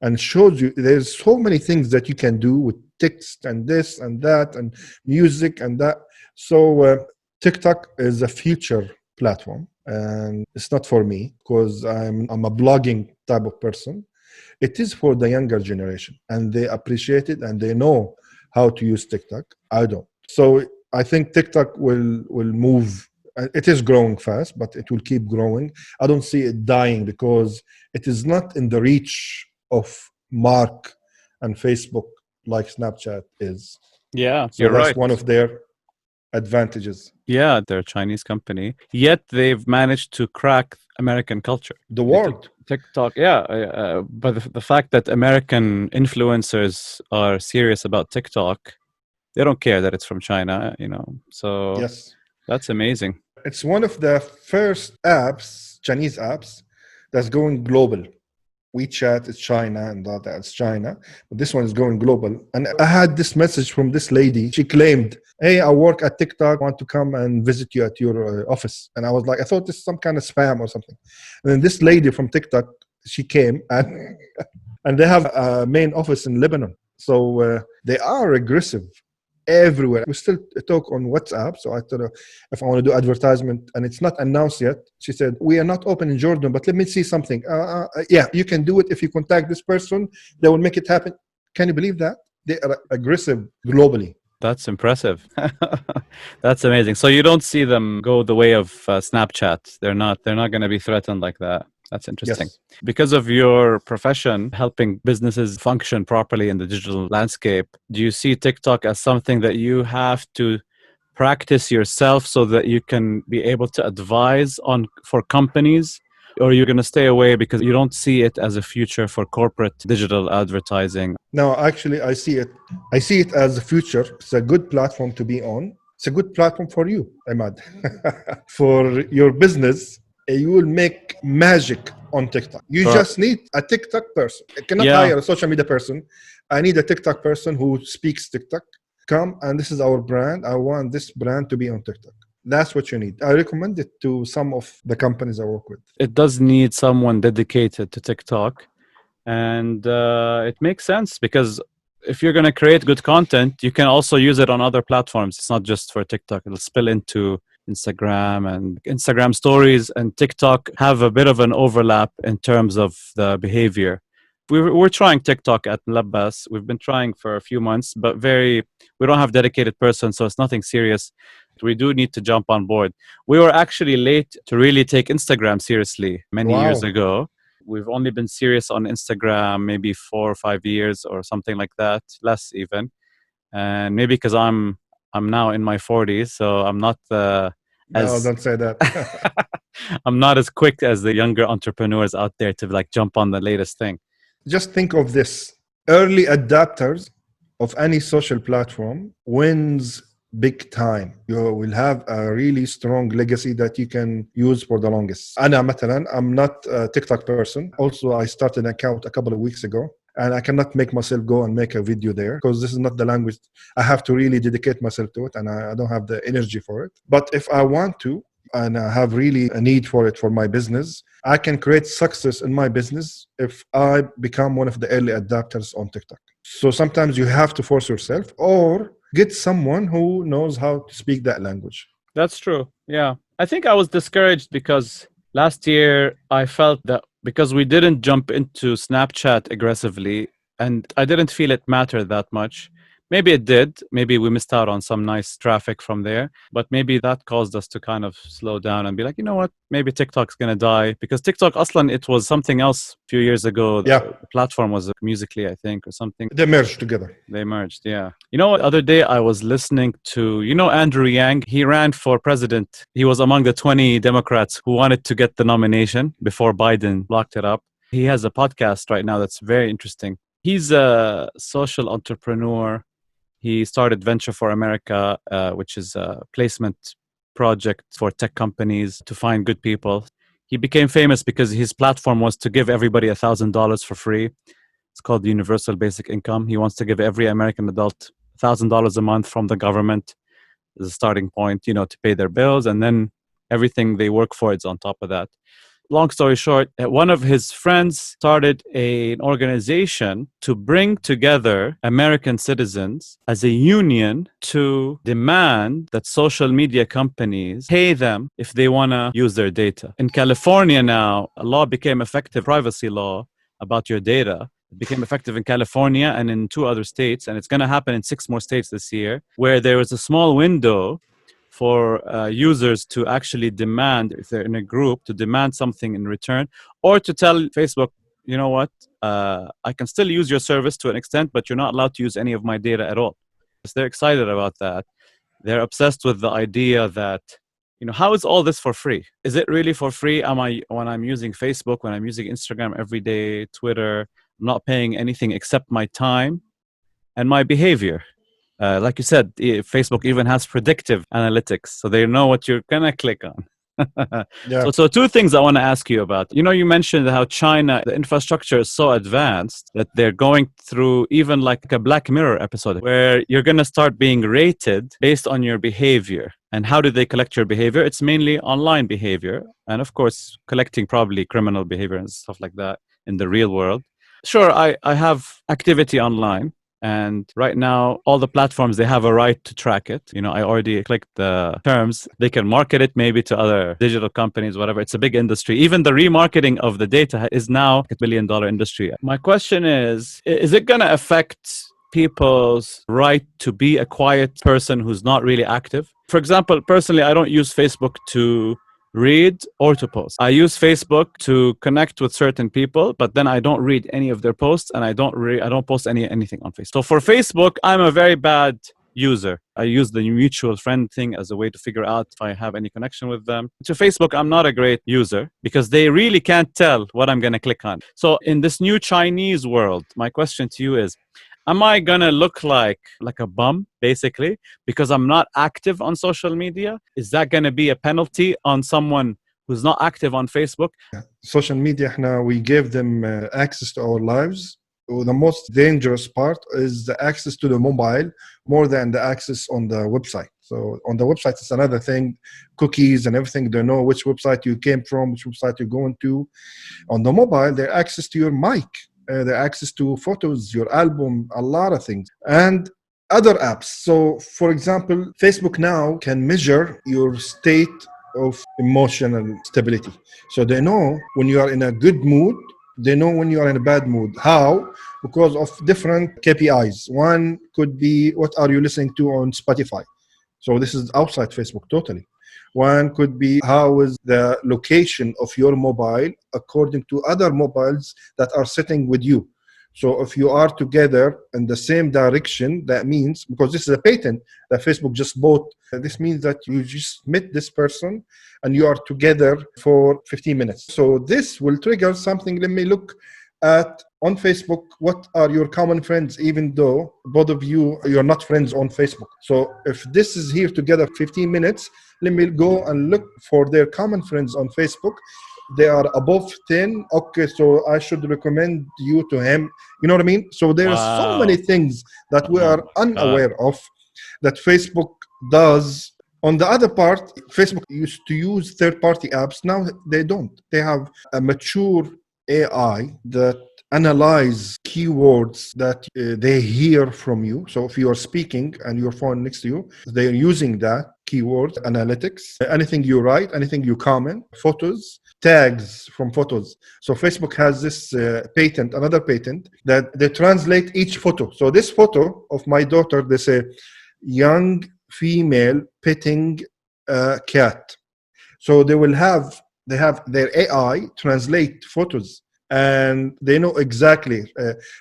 and showed you there's so many things that you can do with text and this and that and music and that. So TikTok is a future platform. And it's not for me because I'm a blogging type of person. It is for the younger generation and they appreciate it and they know how to use TikTok. I don't. So I think TikTok will move. It is growing fast, but it will keep growing. I don't see it dying because it is not in the reach of Mark and Facebook like Snapchat is. Yeah, so you're that's right. one of their advantages. Yeah, they're a Chinese company, yet they've managed to crack American culture. The world. TikTok, yeah. But the fact that American influencers are serious about TikTok, they don't care that it's from China, So Yes. that's amazing. It's one of the first apps, Chinese apps, that's going global. WeChat is China and that's China, but this one is going global. And I had this message from this lady. She claimed, hey, I work at TikTok, want to come and visit you at your office. And I was like, I thought this is some kind of spam or something. And then this lady from TikTok, she came and they have a main office in Lebanon. So they are aggressive everywhere. We still talk on WhatsApp. So I told her if I want to do advertisement and it's not announced yet, she said, we are not open in Jordan, but let me see something. Yeah, you can do it if you contact this person. They will make it happen. Can you believe that? They are aggressive globally. That's impressive. That's amazing. So you don't see them go the way of Snapchat. They're not going to be threatened like that. That's interesting. Yes. Because of your profession, helping businesses function properly in the digital landscape, do you see TikTok as something that you have to practice yourself so that you can be able to advise on for companies? Or you're going to stay away because you don't see it as a future for corporate digital advertising? No, actually, I see it. I see it as a future. It's a good platform to be on. It's a good platform for you, Imad. For your business, you will make magic on TikTok. You just need a TikTok person. I cannot hire a social media person. I need a TikTok person who speaks TikTok. Come, and this is our brand. I want this brand to be on TikTok. That's what you need. I recommend it to some of the companies I work with. It does need someone dedicated to TikTok. And it makes sense because if you're going to create good content, you can also use it on other platforms. It's not just for TikTok. It'll spill into Instagram, and Instagram stories and TikTok have a bit of an overlap in terms of the behavior. We're trying TikTok at Labbas. We've been trying for a few months, but we don't have dedicated person, so it's nothing serious. We do need to jump on board. We were actually late to really take Instagram seriously many years ago. We've only been serious on Instagram maybe 4 or 5 years or something like that, less even. And maybe because I'm now in my 40s, so I'm not No, don't say that. I'm not as quick as the younger entrepreneurs out there to like jump on the latest thing. Just think of this. Early adapters of any social platform wins big time. You will have a really strong legacy that you can use for the longest. I'm not a TikTok person. Also, I started an account a couple of weeks ago, and I cannot make myself go and make a video there because this is not the language. I have to really dedicate myself to it, and I don't have the energy for it. But if I want to, and I have really a need for it for my business, I can create success in my business if I become one of the early adapters on TikTok. So sometimes you have to force yourself or get someone who knows how to speak that language. That's true. Yeah. I think I was discouraged because last year I felt that because we didn't jump into Snapchat aggressively and I didn't feel it mattered that much. Maybe it did. Maybe we missed out on some nice traffic from there. But maybe that caused us to kind of slow down and be like, you know what? Maybe TikTok's going to die. Because TikTok, Aslan, it was something else a few years ago. Yeah. The platform was Musically, I think, or something. They merged together. They merged, yeah. You know what? Other day I was listening to, Andrew Yang. He ran for president. He was among the 20 Democrats who wanted to get the nomination before Biden locked it up. He has a podcast right now that's very interesting. He's a social entrepreneur. He started Venture for America, which is a placement project for tech companies to find good people. He became famous because his platform was to give everybody $1,000 for free. It's called Universal Basic Income. He wants to give every American adult $1,000 a month from the government as a starting point, to pay their bills. And then everything they work for is on top of that. Long story short, one of his friends started an organization to bring together American citizens as a union to demand that social media companies pay them if they want to use their data. In California now, a law became effective, privacy law about your data. It became effective in California and in 2 other states, and it's going to happen in 6 more states this year, where there is a small window for users to actually demand, if they're in a group, to demand something in return, or to tell Facebook, you know what, I can still use your service to an extent, but you're not allowed to use any of my data at all. So they're excited about that. They're obsessed with the idea that, how is all this for free? Is it really for free? When I'm using Facebook, when I'm using Instagram every day, Twitter, I'm not paying anything except my time and my behavior. Like you said, Facebook even has predictive analytics, so they know what you're going to click on. Yeah. So 2 things I want to ask you about. You mentioned how China, the infrastructure is so advanced that they're going through even like a Black Mirror episode where you're going to start being rated based on your behavior. And how do they collect your behavior? It's mainly online behavior. And of course, collecting probably criminal behavior and stuff like that in the real world. Sure, I have activity online. And right now, all the platforms, they have a right to track it. I already clicked the terms. They can market it maybe to other digital companies, whatever. It's a big industry. Even the remarketing of the data is now a $1 billion industry. My question is it going to affect people's right to be a quiet person who's not really active? For example, personally, I don't use Facebook to read or to post. I use Facebook to connect with certain people, but then I don't read any of their posts, and I don't post anything on Facebook. So for Facebook, I'm a very bad user. I use the mutual friend thing as a way to figure out if I have any connection with them. To Facebook, I'm not a great user because they really can't tell what I'm going to click on. So in this new Chinese world, my question to you is, am I gonna look like a bum, basically, because I'm not active on social media? Is that gonna be a penalty on someone who's not active on Facebook? Social media now, we give them access to our lives. The most dangerous part is the access to the mobile more than the access on the website. So on the website, it's another thing, cookies and everything. They know which website you came from, which website you're going to. On the mobile, they access to your mic. The access to photos, your album, a lot of things, and other apps. So, for example, Facebook now can measure your state of emotional stability. So they know when you are in a good mood, they know when you are in a bad mood. How? Because of different KPIs. One could be, what are you listening to on Spotify? So this is outside Facebook totally. One could be, how is the location of your mobile according to other mobiles that are sitting with you. So if you are together in the same direction, that means, because this is a patent that Facebook just bought, this means that you just met this person and you are together for 15 minutes. So this will trigger something. Let me look at on Facebook, what are your common friends, even though both of you, you're not friends on Facebook. So if this is here together 15 minutes, let me go and look for their common friends on Facebook. They are above 10. Okay, so I should recommend you to him. You know what I mean? So there are so many things that we are unaware of that Facebook does. On the other part, Facebook used to use third-party apps. Now they don't. They have a mature AI that analyze keywords that they hear from you. So if you are speaking and your phone next to you, they're using that keyword analytics. Anything you write, anything you comment, photos, tags from photos. So Facebook has this patent, another patent, that they translate each photo. So this photo of my daughter, they say, young female petting a cat. So they have their AI translate photos, and they know exactly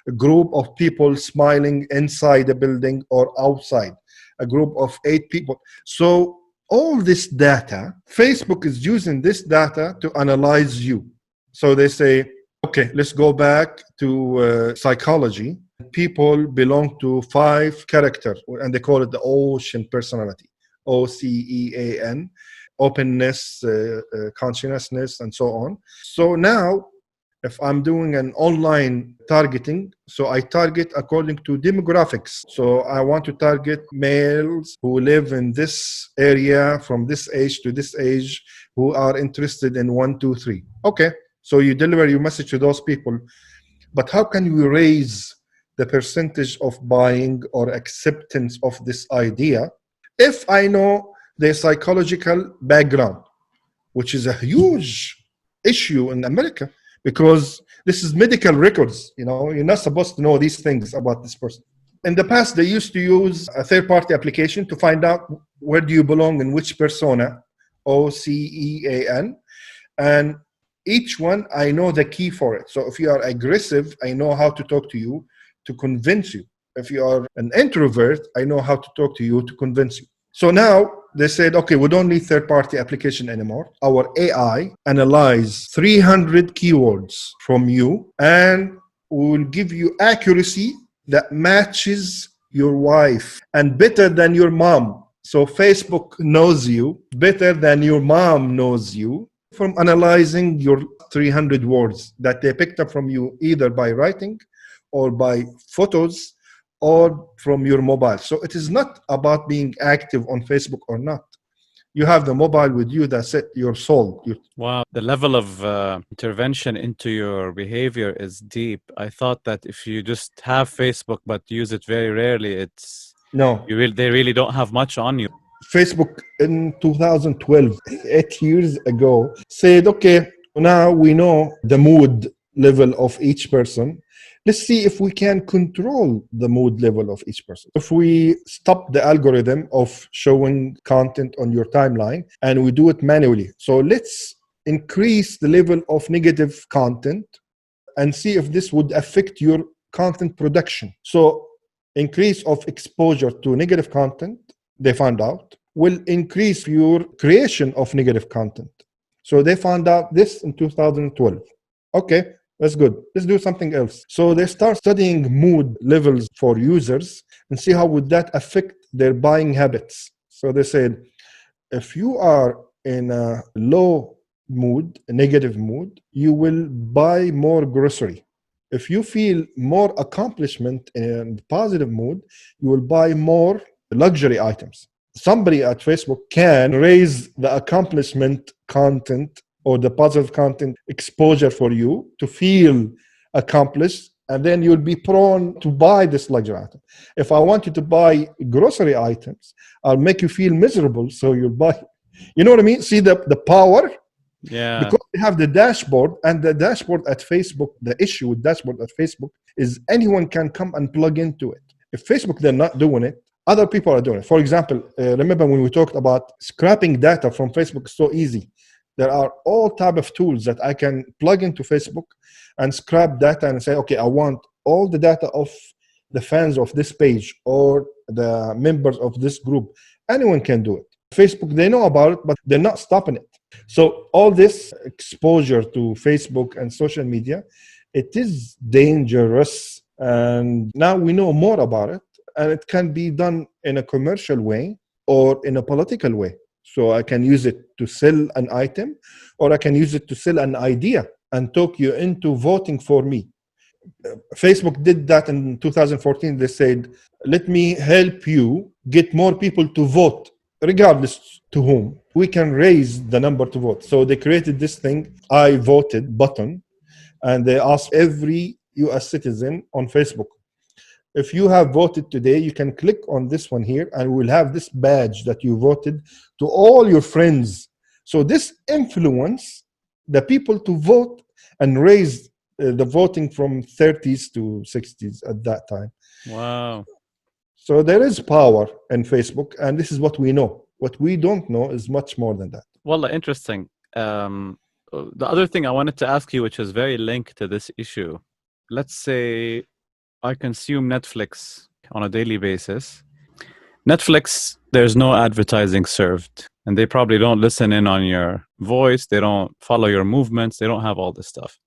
a group of people smiling inside a building or outside, a group of 8 people. So all this data, Facebook is using this data to analyze you. So they say, okay, let's go back to psychology. People belong to 5 characters, and they call it the ocean personality, OCEAN, openness, consciousness, and so on. So now, if I'm doing an online targeting, so I target according to demographics. So I want to target males who live in this area from this age to this age, who are interested in 1, 2, 3. Okay, so you deliver your message to those people. But how can you raise the percentage of buying or acceptance of this idea if I know their psychological background, which is a huge issue in America, because this is medical records. You're not supposed to know these things about this person. In the past, they used to use a third-party application to find out where do you belong in which persona, OCEAN, and each one, I know the key for it. So if you are aggressive, I know how to talk to you to convince you. If you are an introvert, I know how to talk to you to convince you. So now they said, okay, we don't need third-party application anymore. Our AI analyze 300 keywords from you and will give you accuracy that matches your wife and better than your mom. So Facebook knows you better than your mom knows you from analyzing your 300 words that they picked up from you, either by writing or by photos or from your mobile. So it is not about being active on Facebook or not. You have the mobile with you. That's it. You're sold. Wow, the level of intervention into your behavior is deep. I thought that if you just have Facebook but use it very rarely, No. they really don't have much on you. Facebook in 2012, 8 years ago, said, okay, now we know the mood level of each person. Let's see if we can control the mood level of each person. If we stop the algorithm of showing content on your timeline and we do it manually. So let's increase the level of negative content and see if this would affect your content production. So increase of exposure to negative content, they found out, will increase your creation of negative content. So they found out this in 2012. Okay, that's good. Let's do something else. So they start studying mood levels for users and see how would that affect their buying habits. So they said, if you are in a low mood, a negative mood, you will buy more grocery. If you feel more accomplishment and positive mood, you will buy more luxury items. Somebody at Facebook can raise the accomplishment content or the positive content exposure for you to feel accomplished, and then you'll be prone to buy this luxury item. If I want you to buy grocery items, I'll make you feel miserable, so you'll buy. You know what I mean? See the power? Yeah. Because we have the dashboard, and the dashboard at Facebook, the issue with dashboard at Facebook is anyone can come and plug into it. If Facebook, they're not doing it, other people are doing it. For example, remember when we talked about scrapping data from Facebook is so easy. There are all type of tools that I can plug into Facebook and scrap data and say, okay, I want all the data of the fans of this page or the members of this group. Anyone can do it. Facebook, they know about it, but they're not stopping it. So all this exposure to Facebook and social media, it is dangerous. And now we know more about it, and it can be done in a commercial way or in a political way. So I can use it to sell an item, or I can use it to sell an idea and talk you into voting for me. Facebook did that in 2014. They said, let me help you get more people to vote, regardless to whom. We can raise the number to vote. So they created this thing, I voted button, and they asked every US citizen on Facebook, if you have voted today, you can click on this one here and we'll have this badge that you voted to all your friends. So this influence the people to vote and raise the voting from 30s to 60s at that time. Wow. So there is power in Facebook, and this is what we know. What we don't know is much more than that. Well, interesting. The other thing I wanted to ask you, which is very linked to this issue, let's say I consume Netflix on a daily basis. Netflix, there's no advertising served, and they probably don't listen in on your voice. They don't follow your movements. They don't have all this stuff,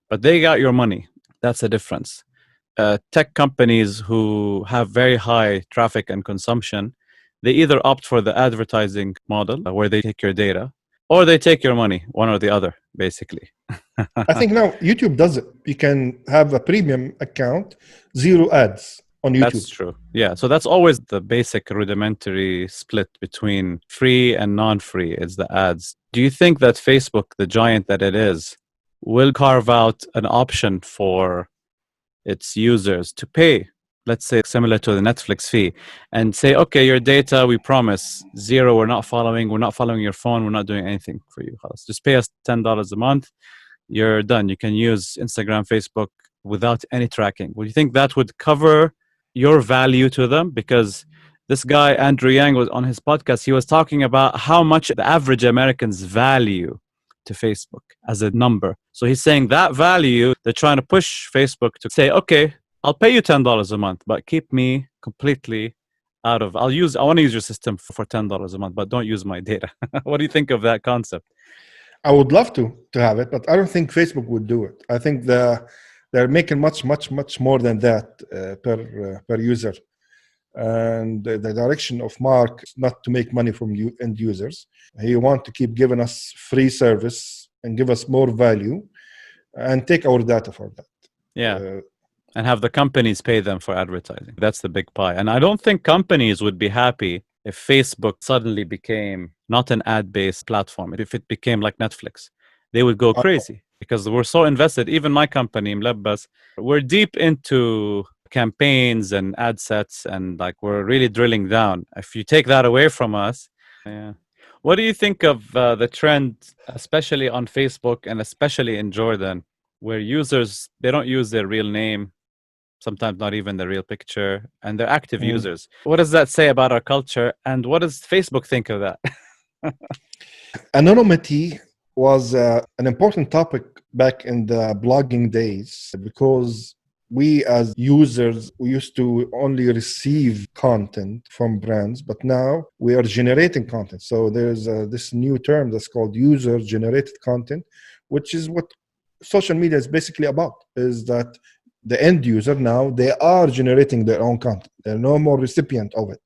but they got your money. That's the difference. Tech companies who have very high traffic and consumption, they either opt for the advertising model where they take your data, or they take your money, one or the other, basically. I think now YouTube does it. You can have a premium account, 0 ads on YouTube. That's true. Yeah. So that's always the basic rudimentary split between free and non-free is the ads. Do you think that Facebook, the giant that it is, will carve out an option for its users to pay, let's say similar to the Netflix fee, and say, okay, your data, we promise 0, we're not following your phone, we're not doing anything for you. Just pay us $10 a month, you're done. You can use Instagram, Facebook without any tracking. Would you think that would cover your value to them? Because this guy, Andrew Yang, was on his podcast, he was talking about how much the average Americans value to Facebook as a number. So he's saying that value, they're trying to push Facebook to say, okay, I'll pay you $10 a month, but keep me completely out of, I want to use your system for $10 a month, but don't use my data. What do you think of that concept? I would love to have it, but I don't think Facebook would do it. I think they're making much more than that per user. And the direction of Mark is not to make money from end users. He wants to keep giving us free service and give us more value and take our data for that. Yeah. And have the companies pay them for advertising. That's the big pie. And I don't think companies would be happy if Facebook suddenly became not an ad-based platform, if it became like Netflix, they would go crazy because we're so invested. Even my company, Mlabbas, we're deep into campaigns and ad sets, and like we're really drilling down. If you take that away from us, yeah. What do you think of the trend, especially on Facebook and especially in Jordan, where users, they don't use their real name, sometimes not even the real picture, and they're active users? What does that say about our culture, and what does Facebook think of that? Anonymity was an important topic back in the blogging days because we as users, we used to only receive content from brands, but now we are generating content. So there's this new term that's called user generated content, which is what social media is basically about, is that the end user now, they are generating their own content. They're no more recipient of it.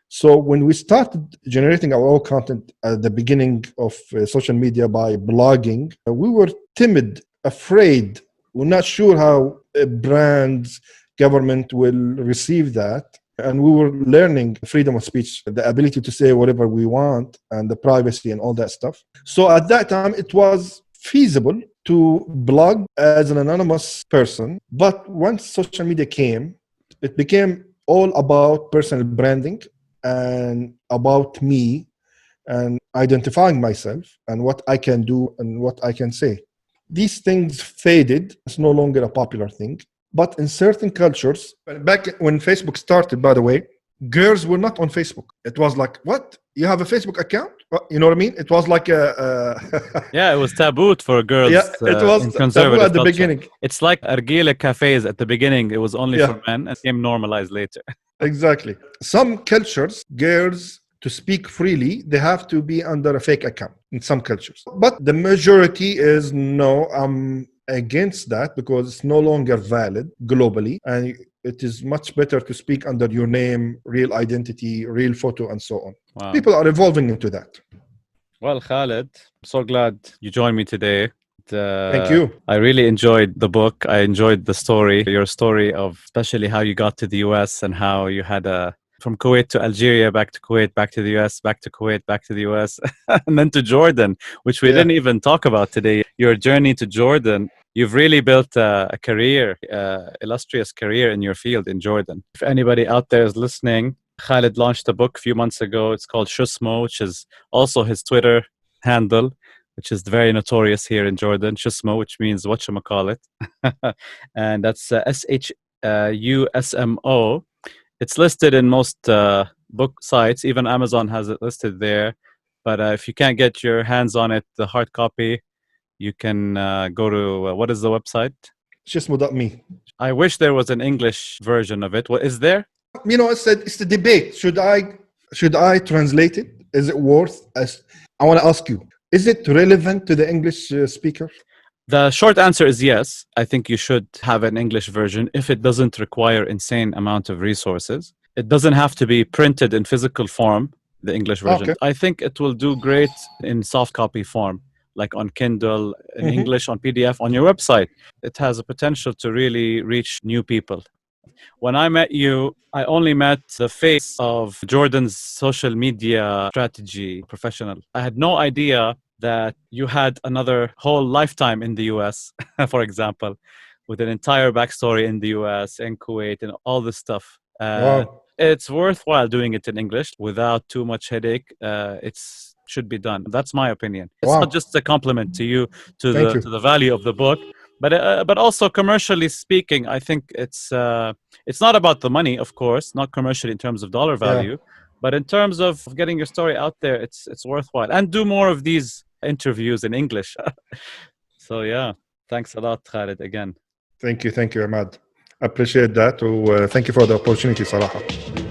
So when we started generating our own content at the beginning of social media by blogging, we were timid, afraid. We're not sure how brands, government will receive that. And we were learning freedom of speech, the ability to say whatever we want, and the privacy and all that stuff. So at that time, it was feasible to blog as an anonymous person. But once social media came, it became all about personal branding and about me and identifying myself and what I can do and what I can say. These things faded. It's no longer a popular thing. But in certain cultures, back when Facebook started, by the way, girls were not on Facebook. It was like, what? You have a Facebook account? You know what I mean? It was like Yeah, it was taboo for girls yeah, it was in taboo conservative at the culture. beginning. It's like Argila cafes at the beginning. It was only Yeah. for men and became normalized later. Exactly. Some cultures, girls, to speak freely, they have to be under a fake account in some cultures. But the majority is no, I'm against that because it's no longer valid globally. And it is much better to speak under your name, real identity, real photo, and so on. Wow. People are evolving into that. Well, Khaled, I'm so glad you joined me today. Thank you. I really enjoyed the book. I enjoyed the story, your story of especially how you got to the US and how you had from Kuwait to Algeria, back to Kuwait, back to the US, back to Kuwait, back to the US, and then to Jordan, which we didn't even talk about today. Your journey to Jordan, you've really built a career, illustrious career in your field in Jordan. If anybody out there is listening, Khaled launched a book a few months ago. It's called Shusmo, which is also his Twitter handle, which is very notorious here in Jordan. Shusmo, which means whatchamacallit. And that's SHUSMO. It's listed in most book sites. Even Amazon has it listed there. But if you can't get your hands on it, the hard copy, you can go to, what is the website? Shusmo.me. I wish there was an English version of it. What is there? You know, it's the debate. Should I translate it? Is it worth? I want to ask you, is it relevant to the English speaker? The short answer is yes. I think you should have an English version if it doesn't require insane amount of resources. It doesn't have to be printed in physical form, the English version. Okay. I think it will do great in soft copy form, like on Kindle, in English, on PDF, on your website. It has a potential to really reach new people. When I met you, I only met the face of Jordan's social media strategy professional. I had no idea that you had another whole lifetime in the US, for example, with an entire backstory in the US and Kuwait and all this stuff. Wow. It's worthwhile doing it in English without too much headache. It's should be done. That's my opinion. It's not just a compliment to you, to the value of the book, but also commercially speaking, I think it's not about the money, of course, not commercially in terms of dollar value, but in terms of getting your story out there, it's worthwhile. And do more of these interviews in English. So yeah, thanks a lot, Khaled, again. Thank you, Imad. I appreciate that. Thank you for the opportunity, صراحة.